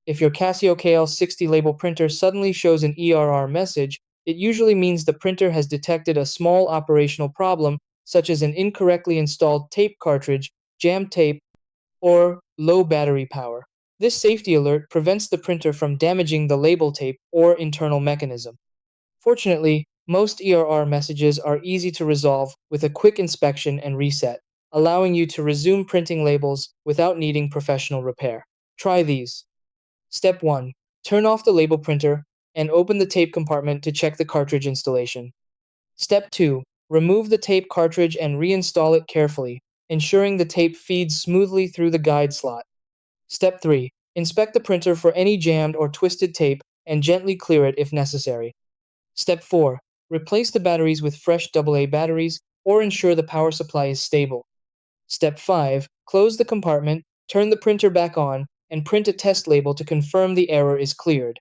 If your Casio KL60 label printer suddenly shows an ERR message, it usually means the printer has detected a small operational problem, such as an incorrectly installed tape cartridge, jammed tape, or low battery power. This safety alert prevents the printer from damaging the label tape or internal mechanism. Fortunately, most ERR messages are easy to resolve with a quick inspection and reset, allowing you to resume printing labels without needing professional repair. Try these. Step 1. Turn off the label printer and open the tape compartment to check the cartridge installation. Step 2. Remove the tape cartridge and reinstall it carefully, ensuring the tape feeds smoothly through the guide slot. Step 3. Inspect the printer for any jammed or twisted tape and gently clear it if necessary. Step 4. Replace the batteries with fresh AA batteries or ensure the power supply is stable. Step 5. Close the compartment, turn the printer back on, and print a test label to confirm the error is cleared.